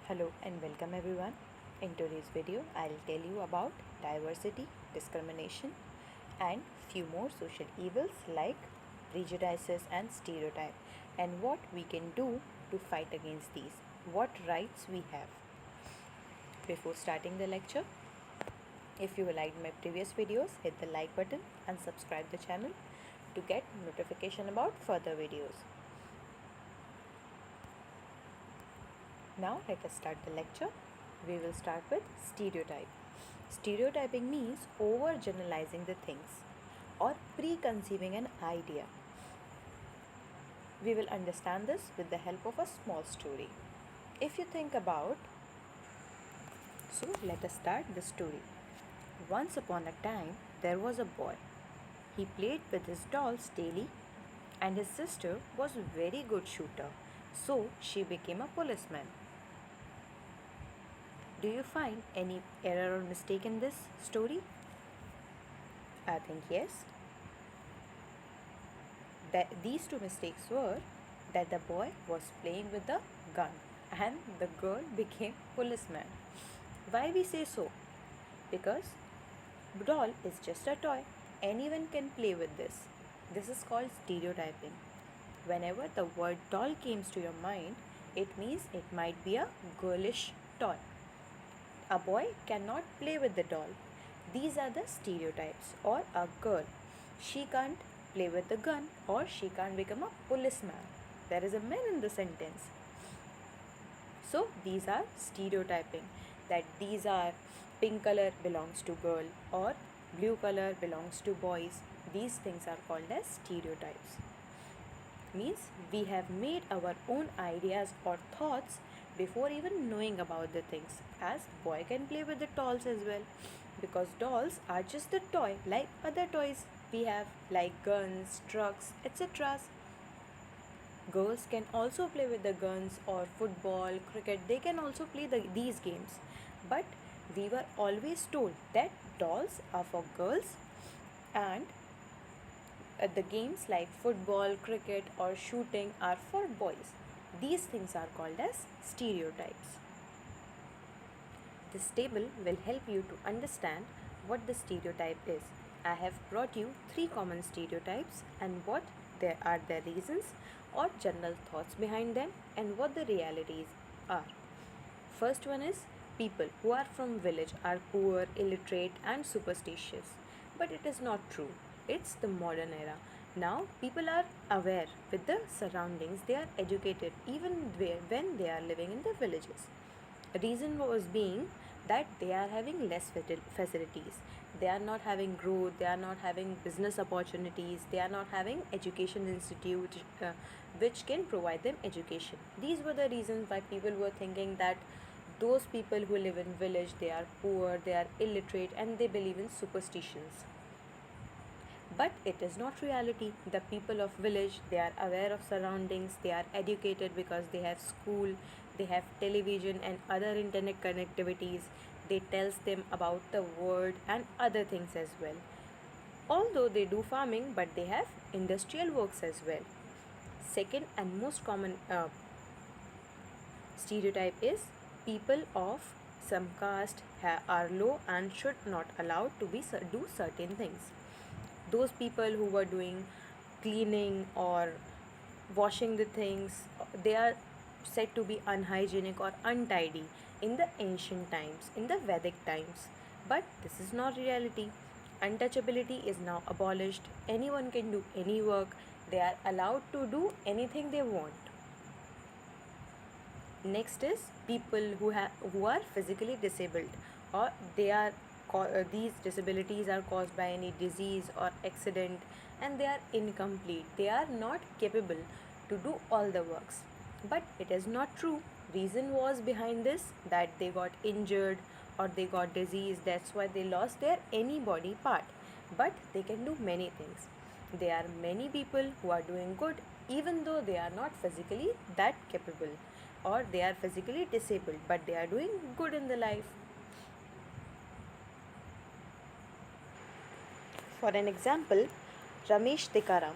Hello and welcome everyone. In today's video, I'll tell you about diversity, discrimination, and few more social evils like prejudices and stereotype, and what we can do to fight against these, what rights we have. Before starting the lecture, if you liked my previous videos, hit the like button and subscribe the channel to get notification about further videos. Now let us start the lecture. We will start with stereotype. Stereotyping means overgeneralizing the things or preconceiving an idea. We will understand this with the help of a small story. If you think about, so let us start the story. Once upon a time, there was a boy. He played with his dolls daily, and his sister was a very good shooter, so she became a policeman. Do you find any error or mistake in this story? I think yes. These two mistakes were that the boy was playing with the gun and the girl became policeman. Why we say so? Because doll is just a toy. Anyone can play with this. This is called stereotyping. Whenever the word doll comes to your mind, it means it might be a girlish toy. A boy cannot play with the doll. These are the stereotypes. Or a girl, she can't play with the gun or she can't become a policeman. There is a man in the sentence. So these are stereotyping, that these are pink color belongs to girl or blue color belongs to boys. These things are called as stereotypes. Means we have made our own ideas or thoughts before even knowing about the things, as boy can play with the dolls as well, because dolls are just a toy like other toys we have, like guns, trucks, etc. Girls can also play with the guns or football, cricket. They can also play these games, but we were always told that dolls are for girls, and the games like football, cricket, or shooting are for boys. These things are called as stereotypes. This table will help you to understand what the stereotype is. I have brought you 3 common stereotypes and what there are their reasons or general thoughts behind them and what the realities are. First one is people who are from village are poor, illiterate and superstitious. But it is not true. It's the modern era. Now people are aware with the surroundings. They are educated even when they are living in the villages. The reason was being that they are having less facilities. They are not having growth. They are not having business opportunities. They are not having education institute which can provide them education. These were the reasons why people were thinking that those people who live in village, they are poor, they are illiterate and they believe in superstitions. But it is not reality. The people of village, they are aware of surroundings, they are educated because they have school, they have television and other internet connectivities. They tells them about the world and other things as well. Although they do farming, but they have industrial works as well. Second and most common stereotype is people of some caste are low and should not allowed to do certain things. Those people who were doing cleaning or washing the things, they are said to be unhygienic or untidy in the ancient times, in the Vedic times. But this is not reality. Untouchability is now abolished. Anyone can do any work. They are allowed to do anything they want. Next is people who are physically disabled, or they are these disabilities are caused by any disease or accident and they are incomplete. They are not capable to do all the works. But it is not true. Reason was behind this that they got injured or they got disease. That's why they lost their any body part. But they can do many things. There are many people who are doing good even though they are not physically that capable or they are physically disabled, but they are doing good in the life. For an example, Ramesh Tikaram,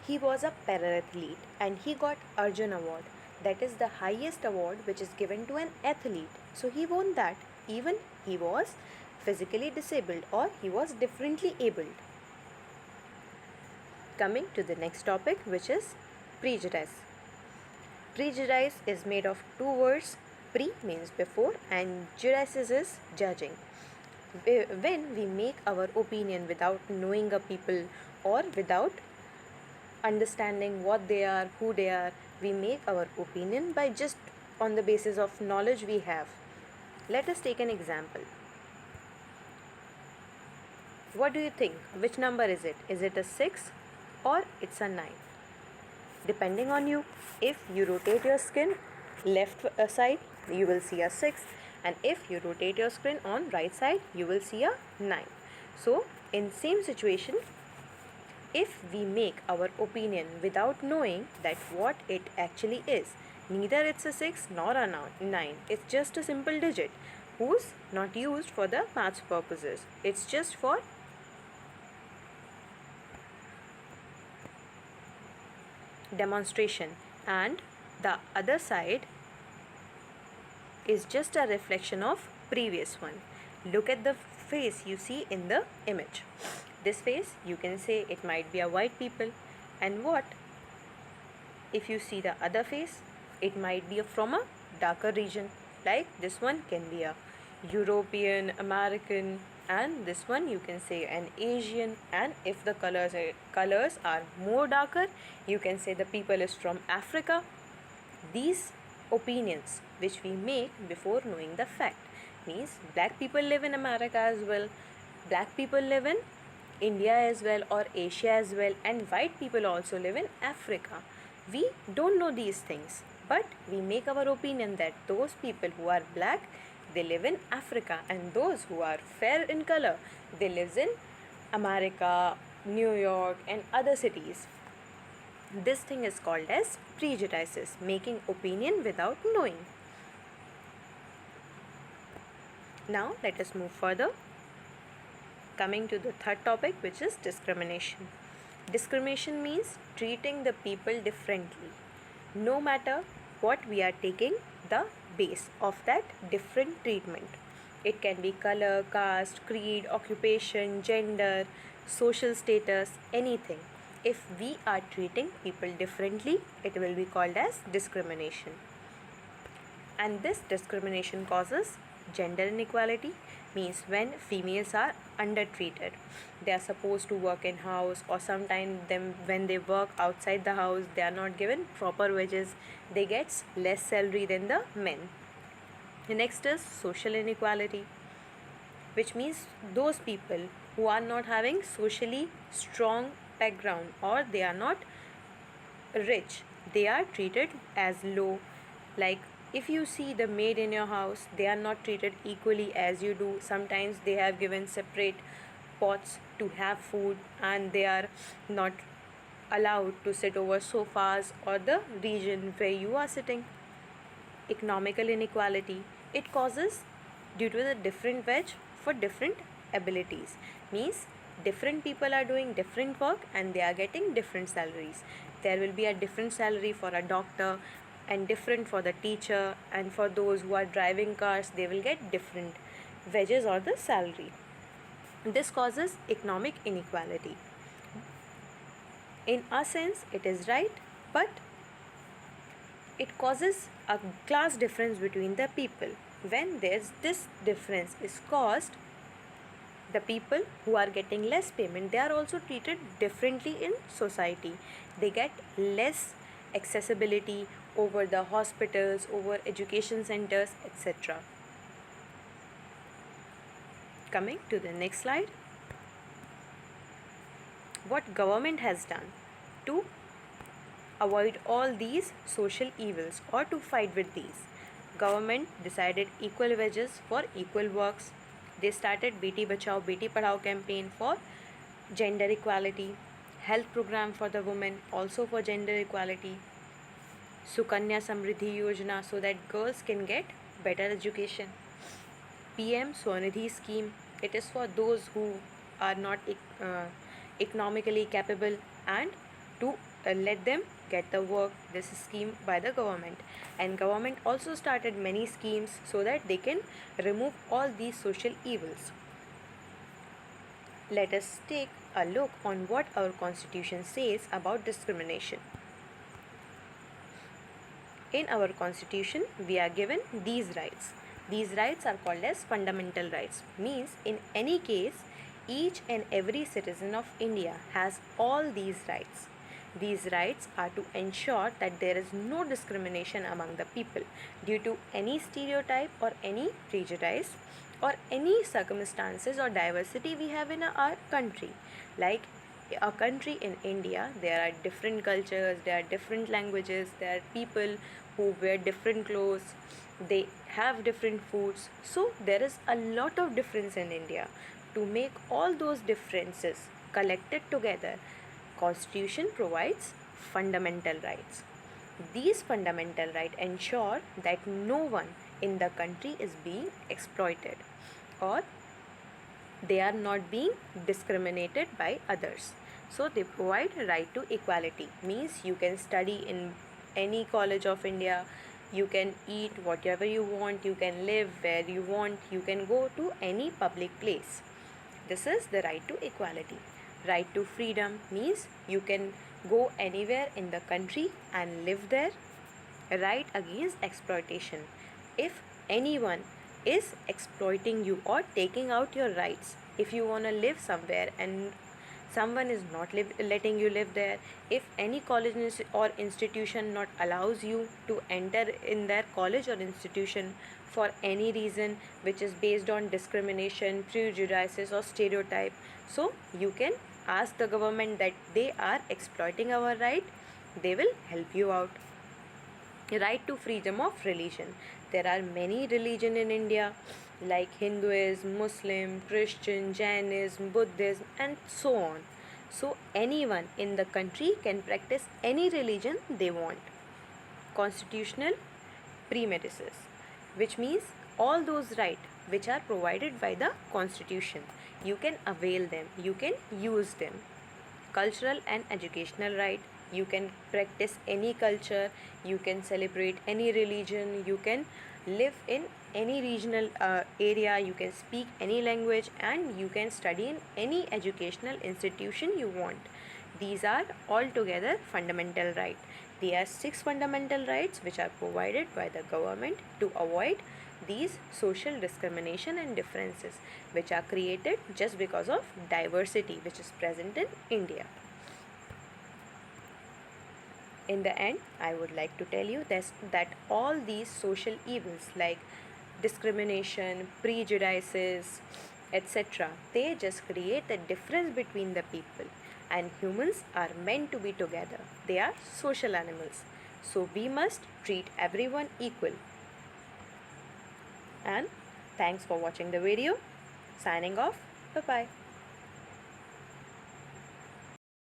he was a para-athlete and he got Arjun Award. That is the highest award which is given to an athlete. So he won that, even he was physically disabled or he was differently abled. Coming to the next topic, which is prejudice. Prejudice is made of two words. Pre means before and judices is judging. When we make our opinion without knowing a people or without understanding what they are, who they are, we make our opinion by just on the basis of knowledge we have. Let us take an example. What do you think? Which number is it? Is it a 6 or it's a 9? Depending on you. If you rotate your skin left side, you will see a 6, and if you rotate your screen on right side, you will see a 9. So in same situation, if we make our opinion without knowing that what it actually is, neither it's a 6 nor a 9, it's just a simple digit who's not used for the maths purposes, it's just for demonstration, and the other side is just a reflection of previous one. Look at the face you see in the image. This face, you can say it might be a white people, and what if you see the other face, it might be from a darker region, like this one can be a European, American, and this one you can say an Asian, and if the colors are more darker, you can say the people is from Africa. These opinions which we make before knowing the fact means black people live in America as well, black people live in India as well or Asia as well, and white people also live in Africa. We don't know these things, but we make our opinion that those people who are black, they live in Africa, and those who are fair in color, they live in America, New York, and other cities. This thing is called as prejudices, making opinion without knowing. Now let us move further. Coming to the third topic, which is discrimination. Discrimination means treating the people differently. No matter what we are taking the base of that different treatment. It can be color, caste, creed, occupation, gender, social status, anything. If we are treating people differently, it will be called as discrimination. And this discrimination causes gender inequality, means when females are undertreated. They are supposed to work in house, or sometimes when they work outside the house, they are not given proper wages. They get less salary than the men. The next is social inequality, which means those people who are not having socially strong background or they are not rich, they are treated as low. Like if you see the maid in your house, they are not treated equally as you do. Sometimes they have given separate pots to have food, and they are not allowed to sit over sofas or the region where you are sitting. Economical inequality, it causes due to the different wage for different abilities, means different people are doing different work and they are getting different salaries. There will be a different salary for a doctor and different for the teacher, and for those who are driving cars, they will get different wages or the salary. This causes economic inequality. In a sense, it is right, but it causes a class difference between the people. When there's this difference is caused, the people who are getting less payment, they are also treated differently in society. They get less accessibility over the hospitals, over education centers, etc. Coming to the next slide. What government has done to avoid all these social evils or to fight with these. Government decided equal wages for equal works. They started Beti Bachao Beti Padhao campaign for gender equality, health program for the women also for gender equality, Sukanya Samriddhi Yojana so that girls can get better education, PM Swanidhi scheme, it is for those who are not economically capable and to let them get the work. This is scheme by the government, and government also started many schemes so that they can remove all these social evils. Let us take a look on what our constitution says about discrimination. In our constitution, we are given these rights. These rights are called as fundamental rights. Means in any case, each and every citizen of India has all these rights. These rights are to ensure that there is no discrimination among the people due to any stereotype or any prejudice or any circumstances or diversity we have in our country. Like a country in India, there are different cultures, there are different languages, there are people who wear different clothes, they have different foods. So there is a lot of difference in India. To make all those differences collected together, Constitution provides fundamental rights. These fundamental rights ensure that no one in the country is being exploited or they are not being discriminated by others. So they provide right to equality. Means you can study in any college of India, you can eat whatever you want, you can live where you want, you can go to any public place. This is the right to equality. Right to freedom means you can go anywhere in the country and live there. Right against exploitation. If anyone is exploiting you or taking out your rights, if you want to live somewhere and someone is not letting you live there, if any college or institution not allows you to enter in their college or institution for any reason which is based on discrimination, prejudices or stereotype, so you can ask the government that they are exploiting our right, they will help you out. Right to freedom of religion. There are many religions in India like Hinduism, Muslim, Christian, Jainism, Buddhism and so on. So anyone in the country can practice any religion they want. Constitutional premises, which means all those rights which are provided by the constitution, you can avail them, you can use them. Cultural and educational right, you can practice any culture, you can celebrate any religion, you can live in any regional area, you can speak any language and you can study in any educational institution you want. These are altogether fundamental rights. There are 6 fundamental rights which are provided by the government to avoid these social discrimination and differences which are created just because of diversity which is present in India. In the end, I would like to tell you that all these social evils like discrimination, prejudices, etc., they just create a difference between the people, and humans are meant to be together. They are social animals. So we must treat everyone equal. And thanks for watching the video. Signing off. Bye-bye.